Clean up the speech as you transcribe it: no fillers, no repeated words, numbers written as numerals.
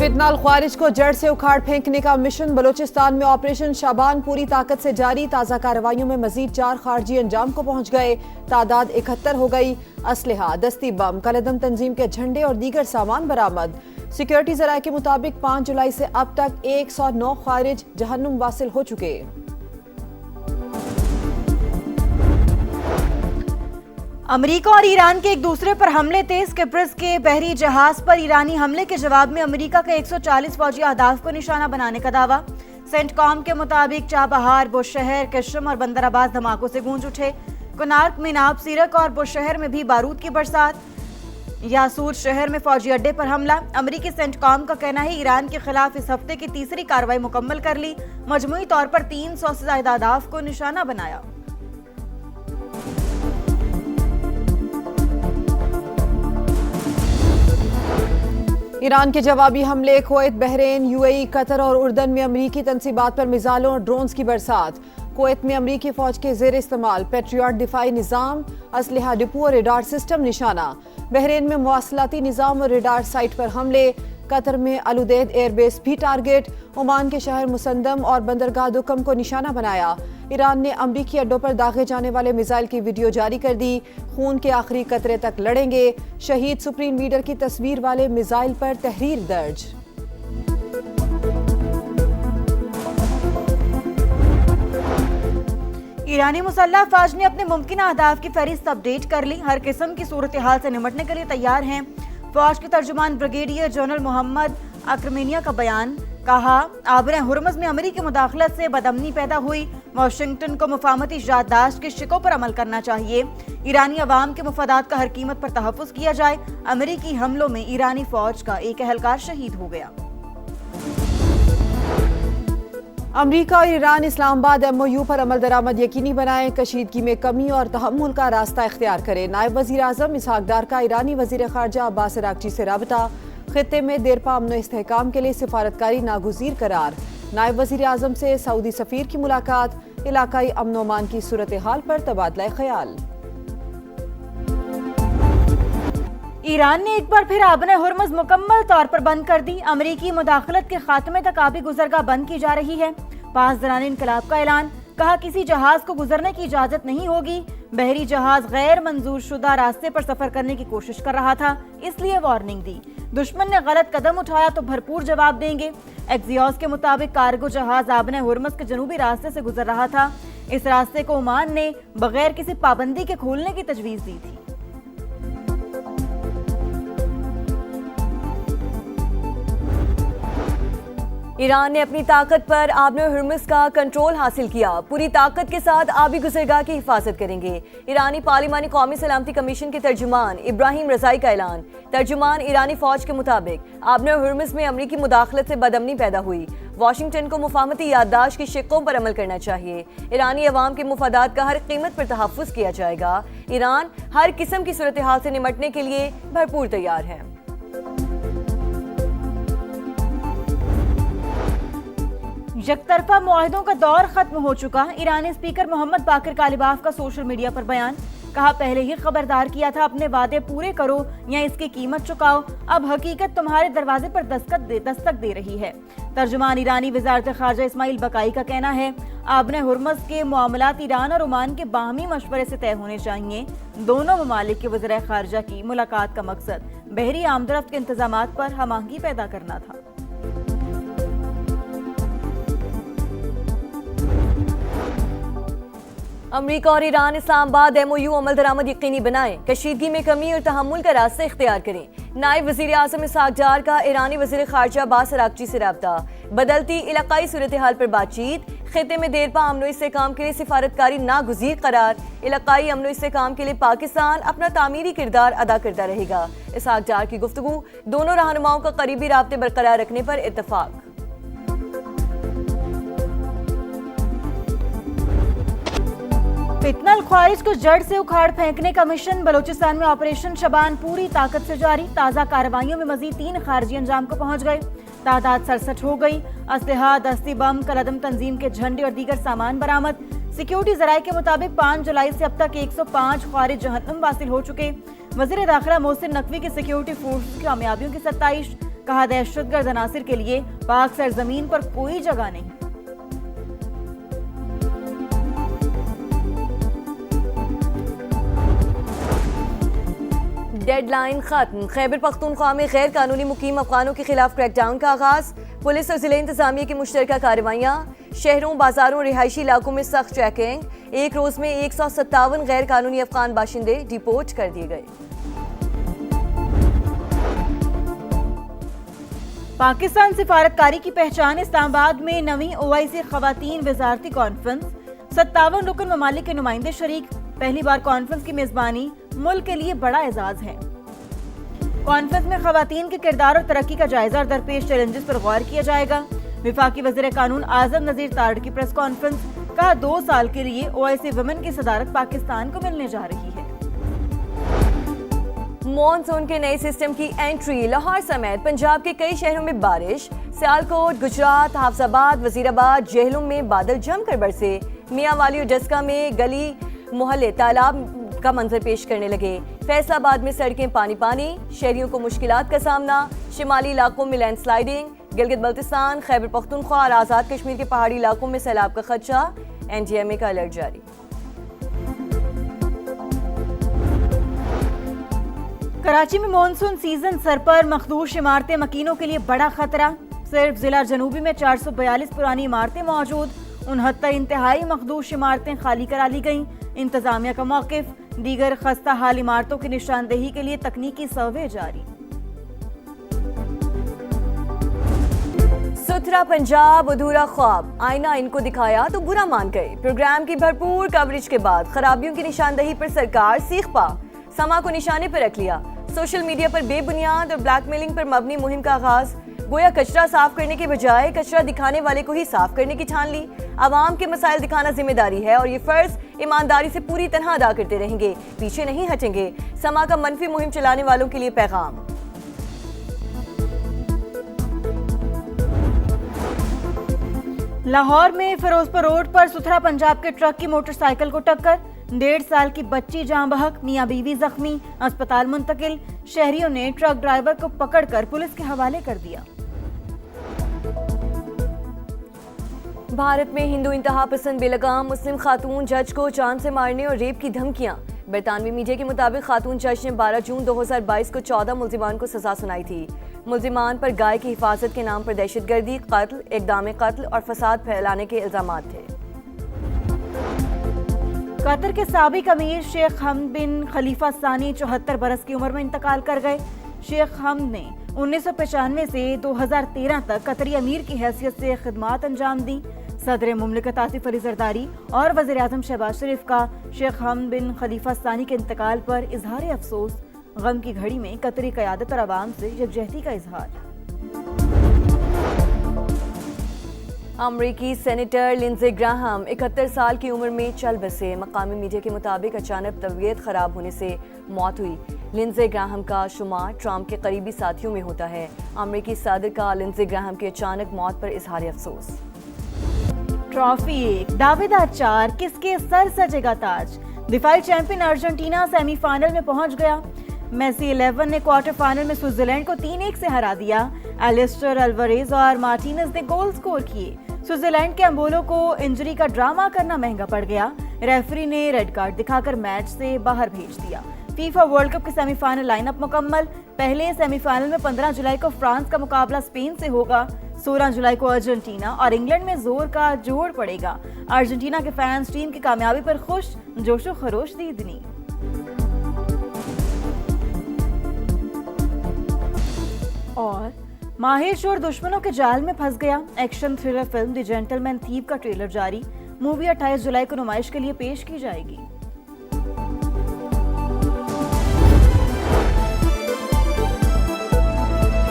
फितनाल ख्वारिज को जड़ से उखाड़ फेंकने का मिशन। बलोचिस्तान में ऑपरेशन शाबान पूरी ताकत से जारी। ताज़ा कार्रवाइयों में मजीद 4 खारजी अंजाम को पहुंच गए। तादाद 71 हो गई। असलहा, दस्ती बम, कलदम तंजीम के झंडे और दीगर सामान बरामद। सिक्योरिटी जराये के मुताबिक 5 जुलाई से अब तक 109 खारिज जहन्नुम वासिल हो चुके। अमेरिका और ईरान के एक दूसरे पर हमले तेज। किप्रस के बहरी जहाज पर ईरानी हमले के जवाब में अमेरिका के 140 फौजी अहदाफ को निशाना बनाने का दावा। सेंटकॉम के मुताबिक चाबहार, बुशहर, किश्म और बंदर अब्बास धमाकों से गूंज उठे। कुनार्क, मिनाब, सीरक और बुशहर में भी बारूद की बरसात। यासूर शहर में फौजी अड्डे पर हमला। अमेरिकी सेंटकॉम का कहना है ईरान के खिलाफ इस हफ्ते की तीसरी कार्रवाई मुकम्मल कर ली। मजमूई तौर पर 300 से ज्यादा अहदाफ को निशाना बनाया। ईरान के जवाबी हमले। कुवैत, बहरीन, यूएई, कतर और उर्दन में अमरीकी तंसीबात पर मिसाइलों और ड्रोन्स की बरसात। कुवैत में अमरीकी फौज के जेर इस्तेमाल पेट्रियट दिफाई निज़ाम, असलहा डिपो और रेडार सिस्टम निशाना। बहरीन में मवासलाती निज़ाम और रेडार साइट पर हमले। कतर में अलुदैद एयरबेस भी टारगेट। ओमान के शहर मुसंदम और बंदरगाह दुकम को निशाना बनाया। ईरान ने अमरीकी अड्डों पर दागे जाने वाले मिसाइल की वीडियो जारी कर दी। खून के आखिरी कतरे तक लड़ेंगे। शहीद सुप्रीम लीडर की तस्वीर वाले मिसाइल पर तहरीर दर्ज। ईरानी मुसल्लह अफवाज ने अपने मुमकिन अहदाफ की फहरिस्त अपडेट कर ली। हर किस्म की सूरत हाल से निमटने के लिए तैयार हैं। फौज के तर्जुमान ब्रिगेडियर जनरल मोहम्मद अक्रमेनिया का बयान। कहा, आबरे हुर्मुज़ में अमेरिकी मुदाखलत से बदअमनी पैदा हुई। वाशिंगटन को मुफाहमती याददाश्त के शिकों पर अमल करना चाहिए। ईरानी अवाम के मुफादात का हर कीमत पर तहफ़्फ़ुज़ किया जाए। अमेरिकी हमलों में ईरानी फौज का एक एहलकार शहीद हो गया। अमरीका और ईरान इस्लामाबाद MOU पर अमल दरामद यकीनी बनाएं। कशीदगी में कमी और तहम्मुल का रास्ता इख्तियार करें। नायब वज़ीर आज़म इसहाक डार का ईरानी वज़ीर ख़ारजा अब्बास अराग़ची से राबता। खित्ते में देरपा अमन इस्तेहकाम के लिए सिफारतकारी नागुज़ीर करार। नायब वज़ीर आज़म से सऊदी सफ़ीर की मुलाकात। इलाकाई अमन अमान की सूरत हाल पर तबादला ख्याल। ईरान ने एक बार फिर आबने हुर्मुज़ मुकम्मल तौर पर बंद कर दी। अमेरिकी मुदाखलत के खात्मे तक आबी गुजरगाह बंद की जा रही है। पासदरान इनकलाब का ऐलान। कहा, किसी जहाज को गुजरने की इजाजत नहीं होगी। बहरी जहाज गैर मंजूर शुदा रास्ते पर सफर करने की कोशिश कर रहा था, इसलिए वार्निंग दी। दुश्मन ने गलत कदम उठाया तो भरपूर जवाब देंगे। एक्सियोस के मुताबिक कार्गो जहाज आबने हुर्मुज़ के जनूबी रास्ते से गुजर रहा था। इस रास्ते को ओमान ने बगैर किसी पाबंदी के खोलने की तजवीज दी थी। ईरान ने अपनी ताकत पर आबने हुर्मुज़ का कंट्रोल हासिल किया। पूरी ताकत के साथ आबी गुज़रगाह की हिफाजत करेंगे। ईरानी पार्लिमानी कौमी सलामती कमीशन के तर्जुमान इब्राहिम रज़ाई का ऐलान। तर्जुमान ईरानी फौज के मुताबिक आबने हुर्मुज़ में अमरीकी मुदाखलत से बदअमनी पैदा हुई। वाशिंगटन को मुफाहमती याददाश्त की शिकों पर अमल करना चाहिए। ईरानी अवाम के मुफादात का हर कीमत पर तहफ़्फ़ुज़ किया जाएगा। ईरान हर किस्म की सूरत हाल से निमटने के लिए भरपूर तैयार है। यकतरफा मुआहिदों का दौर खत्म हो चुका। ईरानी स्पीकर मोहम्मद बाकिर कालिबाफ का सोशल मीडिया पर बयान। कहा, पहले ही खबरदार किया था, अपने वादे पूरे करो या इसकी कीमत चुकाओ। अब हकीकत तुम्हारे दरवाजे पर दस्तक दे रही है। तर्जुमान ईरानी वज़ारत ख़ारजा इस्माइल बकाई का कहना है, आबने हुर्मुज़ के मामलात ईरान और ओमान के बाहमी मशवरे से तय होने चाहिए। दोनों ममालिक के वज़ीर ख़ारजा की मुलाकात का मकसद बहरी आमदरफ्त के इंतजामात पर हम-आहंगी पैदा करना था। अमेरिका और ईरान इस्लामाबाद MOU अमल दरामद यकीनी बनाएं। कशीदगी में कमी और तहम्मुल का रास्ता इख्तियार करें। नायब वज़ीर आज़म इसहाक डार का ईरानी वज़ीर ख़ारजा अब्बास अराग़ची से राबता। बदलती इलाकाई सूरत हाल पर बातचीत। खित्ते में देरपा अमन इस्तेहकाम के लिए सिफारतकारी नागुज़ीर करार। इलाकाई अमन इस्तेहकाम के लिए पाकिस्तान अपना तामीरी किरदार अदा करता रहेगा। इसहाक डार की गुफ्तगू। दोनों रहनुमाओं का करीबी राब्ते बरकरार रखने पर इत्तफाक। फितनाल ख्वारिज को जड़ से उखाड़ फेंकने का मिशन। बलोचिस्तान में ऑपरेशन शबान पूरी ताकत से जारी। ताज़ा कार्रवाइयों में मजीद 3 खारजी अंजाम को पहुंच गए। तादाद 67 हो गई। असलहा, दस्ती बम, कलदम तंजीम के झंडे और दीगर सामान बरामद। सिक्योरिटी जराये के मुताबिक 5 जुलाई से अब तक 105 खारिज जहन्नुम वासिल हो चुके। वज़ीर दाखिला मोहसिन नकवी की सिक्योरिटी फोर्स की कामयाबियों की 27। कहा दहशतगर्द अनासिर के लिए पाक सरजमीन पर कोई जगह नहीं। डेडलाइन खत्म। खैबर पख्तूनख्वा में गैर कानूनी मुकीम अफगानों के खिलाफ क्रैकडाउन का आगाज। पुलिस और जिले इंतजामिया की मुश्तरका कार्रवाइयाँ। शहरों, बाजारों, रिहायशी इलाकों में सख्त चेकिंग। एक रोज में 157 गैर कानूनी अफगान बाशिंदे डिपोर्ट कर दिए गए। पाकिस्तान सिफारतकारी की पहचान। इस्लामाबाद में नवीं OIC खवातीन वजारती कॉन्फ्रेंस। 57 रुकन ममालिक के नुमाइंदे शरीक। पहली बार कॉन्फ्रेंस की मेजबानी मुल्क के लिए बड़ा एजाज है। कॉन्फ्रेंस में खवातीन के किरदार और तरक्की का जायजा और दरपेश चैलेंजेस पर गौर किया जाएगा। विफाकी वज़ीर कानून आजम नज़ीर तारड़ की प्रेस कॉन्फ्रेंस। कहा 2 साल के लिए OIC वुमेन की सदारत पाकिस्तान को मिलने जा रही है। मॉनसून के नए सिस्टम की एंट्री। लाहौर समेत पंजाब के कई शहरों में बारिश। सियालकोट, गुजरात, हाफजाबाद, वजीराबाद, जेहलम में बादल जमकर बरसे। मियांवाली और डस्का में गली मोहल्ले तालाब का मंजर पेश करने लगे। फैसलाबाद में सड़कें पानी पानी। शहरियों को मुश्किलात का सामना। शिमाली इलाकों में लैंडस्लाइडिंग। गिलगित बल्तिस्तान, खैबर पख्तूनख्वा और आज़ाद कश्मीर के पहाड़ी इलाकों में सैलाब का खदशा। NDMA का अलर्ट जारी। कराची में मॉनसून सीजन सर पर। मखदूश इमारतें मकीनों के लिए बड़ा खतरा। सिर्फ जिला जनूबी में 442 पुरानी इमारतें मौजूद। 69 इंतहाई मखदूश इमारतें खाली करा ली गईं। इंतजामिया का मौकिफ। दीगर खस्ता हाल इमारतों की निशानदेही के लिए तकनीकी सर्वे जारी। सुथरा पंजाब अधूरा ख्वाब। आईना इनको दिखाया तो बुरा मान गए। प्रोग्राम की भरपूर कवरेज के बाद खराबियों की निशानदेही पर सरकार सीख पा। समा को निशाने पर रख लिया। सोशल मीडिया पर बेबुनियाद और ब्लैकमेलिंग पर मबनी मुहिम का आगाज। गोया कचरा साफ करने के बजाय कचरा दिखाने वाले को ही साफ करने की ठान ली। आवाम के मसाइल दिखाना जिम्मेदारी है और ये फर्ज ईमानदारी से पूरी तरह अदा करते रहेंगे, पीछे नहीं हटेंगे। समा का मनफी मुहिम चलाने वालों के लिए पैगाम। लाहौर में फिरोजपुर रोड पर सुथरा पंजाब के ट्रक की मोटरसाइकिल को टक्कर। 1.5 साल की बच्ची जान बहक, मियां बीवी जख्मी, अस्पताल मुंतकिल। शहरियों ने ट्रक ड्राइवर को पकड़कर पुलिस के हवाले कर दिया। भारत में हिंदू इंतहा पसंद बेलगाम मुस्लिम खातून जज को जान से मारने और रेप की धमकियां। बरतानवी मीडिया के मुताबिक खातून जज ने 12 जून 2022 को 14 मुल्जिमान को सजा सुनाई थी। मुल्जिमान पर गाय की हिफाजत के नाम पर दहशतगर्दी, कत्ल, इक़दाम कत्ल और फसाद फैलाने के इल्जामात थे। कतर के साबिक अमीर शेख हमद बिन खलीफा सानी 74 बरस की उम्र में इंतकाल कर गए। शेख हमद ने 1995 से 2013 तक कतरी अमीर की हैसियत से खिदमात अंजाम दी। सदर मुमलिकत आसिफ अली जरदारी और वज़ीर आज़म शहबाज शरीफ का शेख हमद बिन खलीफा सानी के इंतकाल पर इजहार अफसोस। गम की घड़ी में कतरी क़यादत और आवाम से यकजहती का इजहार। अमरीकी सेनेटर लिंडसे ग्राहम 71 साल की उम्र में चल बसे। मकामी मीडिया के मुताबिक अचानक तबीयत खराब होने से मौत हुई। लिंडसे ग्राहम का शुमार ट्रंप के करीबी साथियों में होता है। अमरीकी सदर का लिंडसे ग्राहम की अचानक मौत पर इजहार अफसोस। ट्रॉफी 1, दावेदार 4, किसके सर सजेगा ताज। दिफाई चैंपियन अर्जेंटीना सेमीफाइनल में पहुंच गया। मेसी 11 ने क्वार्टर फाइनल में स्विट्जरलैंड को 3-1 से हरा दिया। एलिस्टर अल्वारेज और मार्टिनेज ने गोल स्कोर किए। स्विट्जरलैंड के एम्बोलो को इंजरी का ड्रामा करना महंगा पड़ गया। रेफरी ने रेड कार्ड दिखाकर मैच से बाहर भेज दिया। फीफा वर्ल्ड कप के सेमीफाइनल लाइनअप मुकम्मल। पहले सेमीफाइनल में 15 जुलाई को फ्रांस का मुकाबला स्पेन से होगा। 16 जुलाई को अर्जेंटीना और इंग्लैंड में जोर का जोड़ पड़ेगा। अर्जेंटीना के फैंस टीम की कामयाबी पर खुश, जोशो खरोश दीदनी। और माहिर शोर दुश्मनों के जाल में फंस गया। Action thriller film the gentleman thief का ट्रेलर जारी। मूवी 28 जुलाई को नुमाइश के लिए पेश की जाएगी।